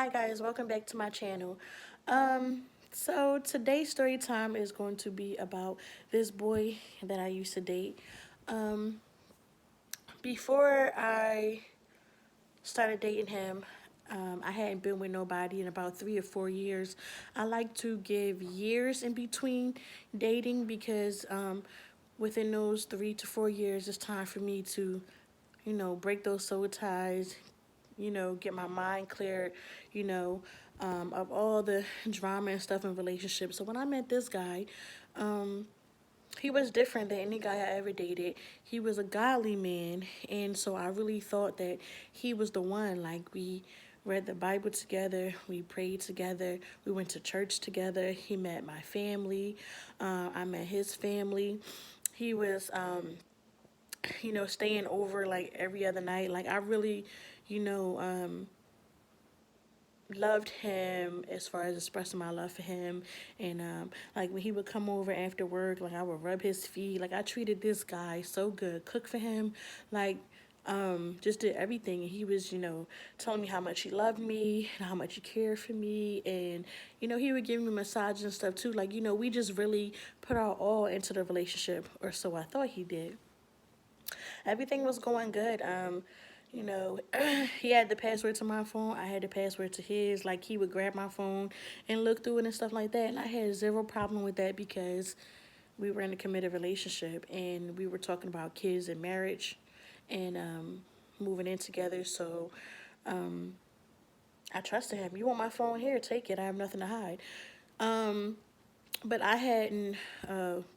Hi guys, welcome back to my channel. So today's story time is going to be about this boy that I used to date. Um, Before I started dating him, I hadn't been with nobody in about 3 or 4 years. I like to give years in between dating because within those 3 to 4 years, it's time for me to, break those soul ties, get my mind cleared, you know, of all the drama and stuff in relationships. So when I met this guy, um, he was different than any guy I ever dated. He was a godly man, and so I really thought that he was the one. Like, we read the Bible together, we prayed together, we went to church together. He met my family, I met his family. He was, staying over like every other night. Like, I really, you know, um, loved him as far as expressing my love for him. And like, when he would come over after work, like, I would rub his feet. Like, I treated this guy so good, cook for him, like, just did everything. And he was, telling me how much he loved me and how much he cared for me. And he would give me massages and stuff too. Like, we just really put our all into the relationship, or so I thought he did. Everything was going good. You know, he had the password to my phone. I had the password to his. Like, he would grab my phone and look through it and stuff like that. And I had zero problem with that because we were in a committed relationship and we were talking about kids and marriage and moving in together. So I trusted him. You want my phone? Here, take it. I have nothing to hide. Um, but I hadn't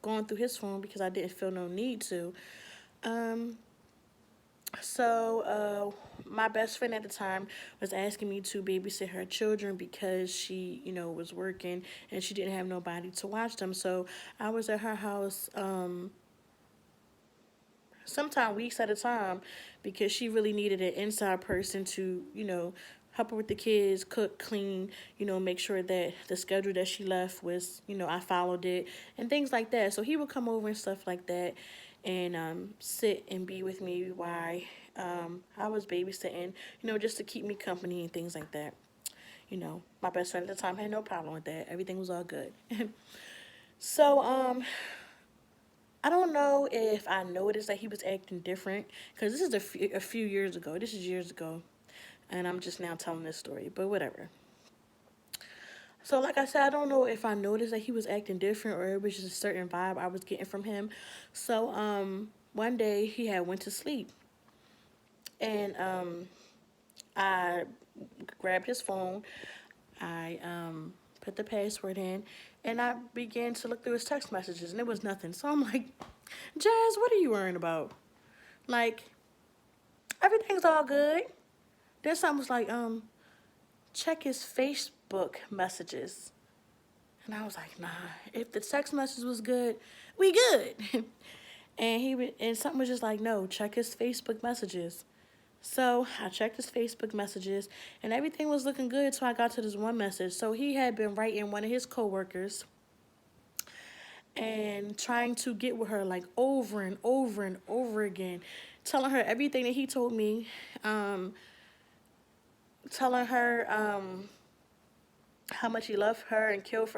gone through his phone because I didn't feel no need to. Um, my best friend at the time was asking me to babysit her children because she, was working and she didn't have nobody to watch them. So I was at her house, sometime weeks at a time, because she really needed an inside person to, help her with the kids, cook, clean, make sure that the schedule that she left was, I followed it and things like that. So he would come over and stuff like that and sit and be with me while I was babysitting, just to keep me company and things like that. My best friend at the time had no problem with that. Everything was all good. So, I don't know if I noticed that he was acting different because this is a few years ago. This is years ago, and I'm just now telling this story, but whatever. So, like I said, I don't know if I noticed that he was acting different or it was just a certain vibe I was getting from him. So, one day he had went to sleep, and I grabbed his phone. I put the password in, and I began to look through his text messages, and it was nothing. So I'm like, Jazz, what are you worrying about? Like, everything's all good. Then something was like, check his Facebook messages. And I was like, nah, if the text message was good, we good. And something was just like, no, check his Facebook messages. So I checked his Facebook messages and everything was looking good till I got to this one message. So he had been writing one of his coworkers and trying to get with her like over and over and over again, telling her everything that he told me, um, telling her how much he loved her and cared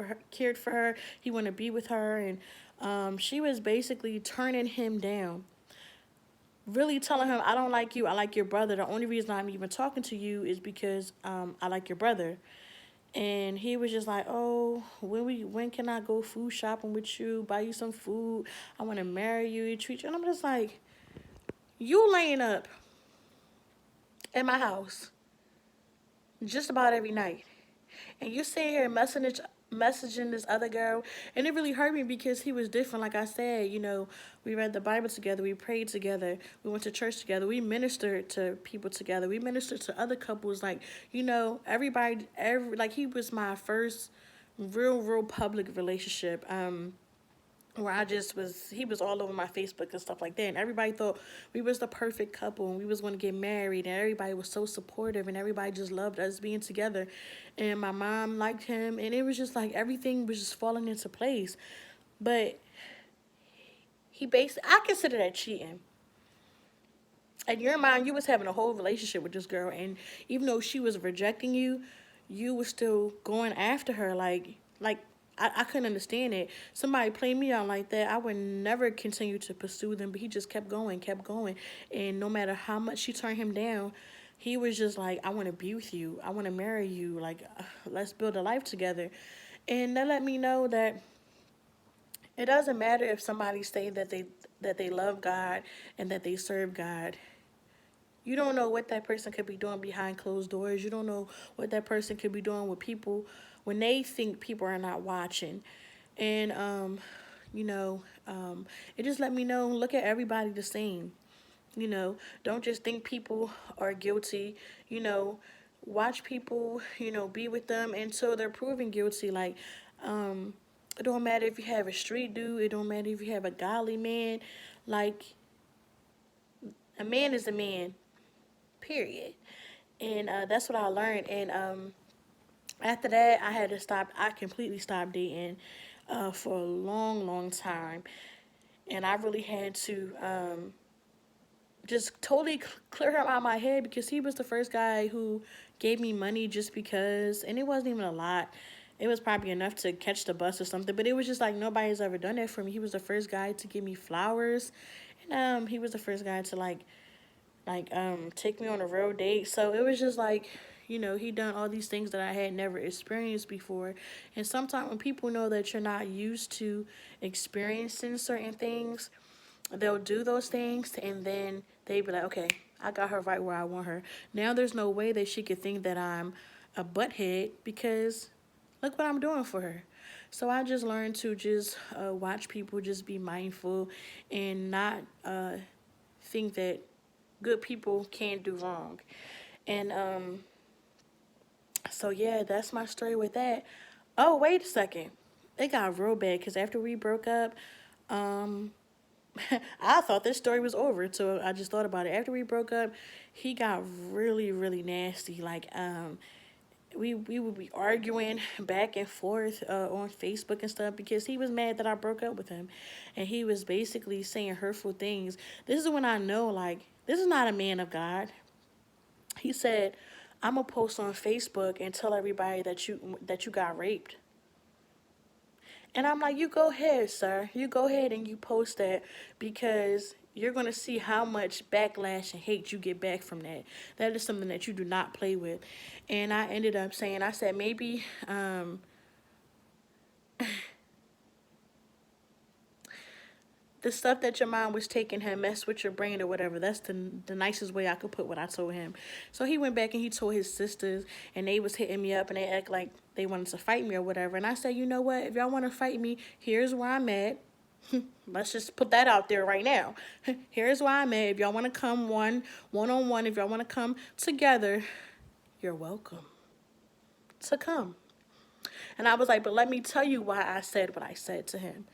for her. He wanted to be with her, and she was basically turning him down. Really telling him, I don't like you. I like your brother. The only reason I'm even talking to you is because I like your brother. And he was just like, oh, when can I go food shopping with you? Buy you some food. I want to marry you, treat you. And I'm just like, you laying up at my house just about every night. And you sitting here messaging this other girl, and it really hurt me because he was different. Like I said, we read the Bible together, we prayed together, we went to church together, we ministered to people together, we ministered to other couples. Like, everybody, like, he was my first real public relationship. Where he was all over my Facebook and stuff like that, and everybody thought we was the perfect couple and we was going to get married, and everybody was so supportive and everybody just loved us being together, and my mom liked him, and it was just like everything was just falling into place. But I consider that cheating. In your mind, you was having a whole relationship with this girl, and even though she was rejecting you, you were still going after her. Like I couldn't understand it. Somebody played me out like that, I would never continue to pursue them. But he just kept going, and no matter how much she turned him down, he was just like, I want to be with you. I want to marry you. Like, let's build a life together. And that let me know that it doesn't matter if somebody say that they love God and that they serve God. You don't know what that person could be doing behind closed doors. You don't know what that person could be doing with people when they think people are not watching. And you know, it just let me know, look at everybody the same. You know, don't just think people are guilty. You know, watch people, be with them until they're proven guilty. Like, it don't matter if you have a street dude, it don't matter if you have a godly man. Like, a man is a man, period. And that's what I learned. And after that, I had to stop. I completely stopped dating for a long, long time. And I really had to just totally clear him out of my head, because he was the first guy who gave me money just because. And it wasn't even a lot. It was probably enough to catch the bus or something. But it was just like, nobody's ever done that for me. He was the first guy to give me flowers. And he was the first guy to take me on a road date. So it was just like, he done all these things that I had never experienced before. And sometimes when people know that you're not used to experiencing certain things, they'll do those things, and then they be like, okay, I got her right where I want her. Now there's no way that she could think that I'm a butthead, because look what I'm doing for her. So I just learned to just watch people, just be mindful, and not think that good people can't do wrong. And so yeah, that's my story with that. Oh, wait a second. It got real bad, because after we broke up, um, I thought this story was over. So I just thought about it. After we broke up, he got really, really nasty. Like, we would be arguing back and forth on Facebook and stuff, because he was mad that I broke up with him, and he was basically saying hurtful things. This is when I know, like, this is not a man of God. He said, "I'm gonna post on Facebook and tell everybody that you got raped." And I'm like, you go ahead, sir. You go ahead and you post that, because you're going to see how much backlash and hate you get back from that. That is something that you do not play with. And I ended up saying, I said, maybe the stuff that your mom was taking had messed with your brain or whatever. That's the nicest way I could put what I told him. So he went back and he told his sisters, and they was hitting me up, and they act like they wanted to fight me or whatever. And I said, you know what? If y'all want to fight me, here's where I'm at. Let's just put that out there right now. Here's where I'm at. If y'all want to come one on one, if y'all want to come together, you're welcome to come. And I was like, but let me tell you why I said what I said to him.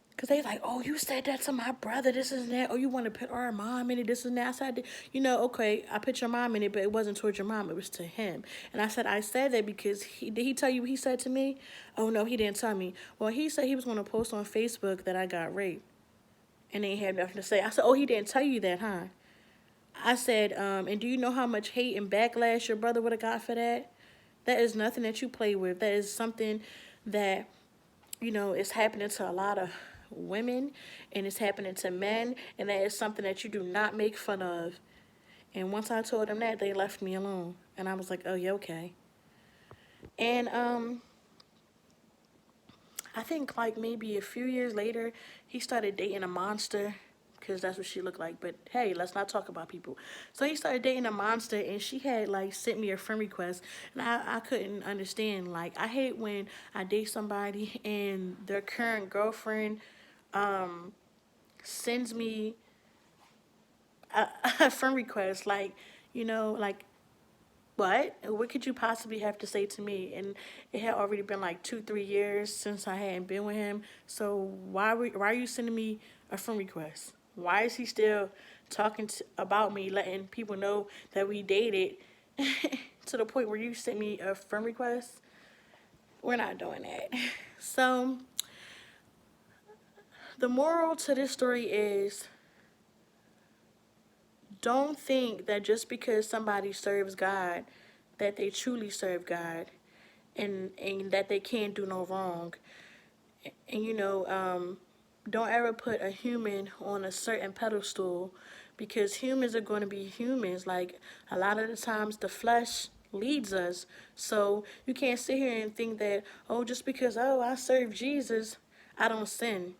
Because they like, oh, you said that to my brother, this and that. Oh, you want to put our mom in it, this and that. I said, okay, I put your mom in it, but it wasn't towards your mom. It was to him. And I said that because did he tell you what he said to me? Oh, no, he didn't tell me. Well, he said he was going to post on Facebook that I got raped. And they ain't had nothing to say. I said, oh, he didn't tell you that, huh? I said, and do you know how much hate and backlash your brother would have got for that? That is nothing that you play with. That is something that, is happening to a lot of women, and it's happening to men, and that is something that you do not make fun of. And once I told them that, they left me alone. And I was like, oh, yeah, okay. And I think like maybe a few years later, he started dating a monster, because that's what she looked like. But hey, let's not talk about people. So he started dating a monster, and she had like sent me a friend request, and I couldn't understand. Like, I hate when I date somebody and their current girlfriend sends me a, a friend request. Like, like, what could you possibly have to say to me? And it had already been like 2-3 years since I hadn't been with him. So why are you sending me a friend request? Why is he still talking about me, letting people know that we dated, to the point where you sent me a friend request? We're not doing that. So the moral to this story is, don't think that just because somebody serves God that they truly serve God, and that they can't do no wrong. And don't ever put a human on a certain pedestal, because humans are going to be humans. Like, a lot of the times the flesh leads us. So you can't sit here and think that, oh, just because, oh, I serve Jesus, I don't sin.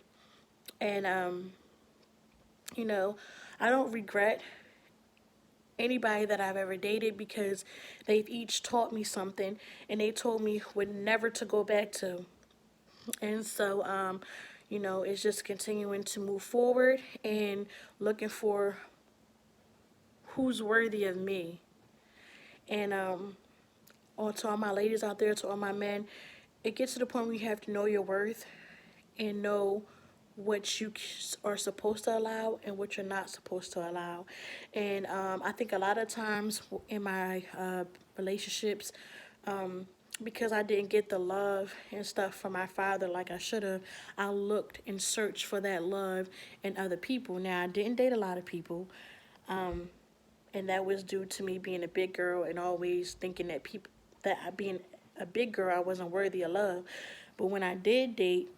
And you know, I don't regret anybody that I've ever dated, because they've each taught me something, and they told me what never to go back to. And so, it's just continuing to move forward and looking for who's worthy of me. And to all my ladies out there, to all my men, it gets to the point where you have to know your worth and know what you are supposed to allow and what you're not supposed to allow. And I think a lot of times in my relationships, because I didn't get the love and stuff from my father like I should have, I looked and searched for that love in other people. Now, I didn't date a lot of people, and that was due to me being a big girl and always thinking that being a big girl, I wasn't worthy of love. But when I did date,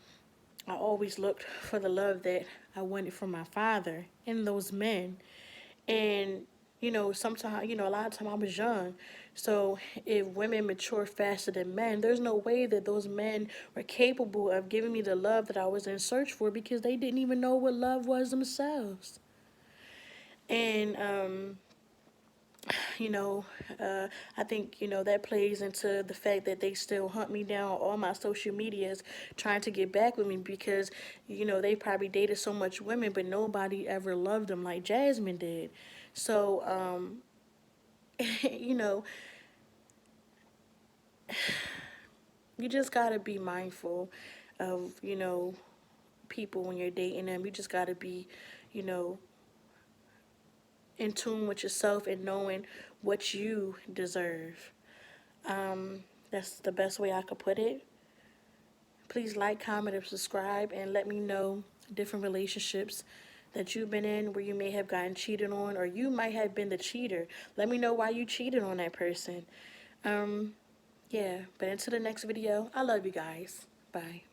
I always looked for the love that I wanted from my father in those men. And, sometimes, a lot of time I was young. So if women mature faster than men, there's no way that those men were capable of giving me the love that I was in search for, because they didn't even know what love was themselves. And, you know, I think, that plays into the fact that they still hunt me down on all my social medias trying to get back with me, because, they probably dated so much women, but nobody ever loved them like Jasmine did. So, you know, you just got to be mindful of, people when you're dating them. You just got to be, you know, in tune with yourself and knowing what you deserve. That's the best way I could put it. Please like, comment, and subscribe, and let me know different relationships that you've been in where you may have gotten cheated on, or you might have been the cheater. Let me know why you cheated on that person. Yeah, but until the next video, I love you guys. Bye.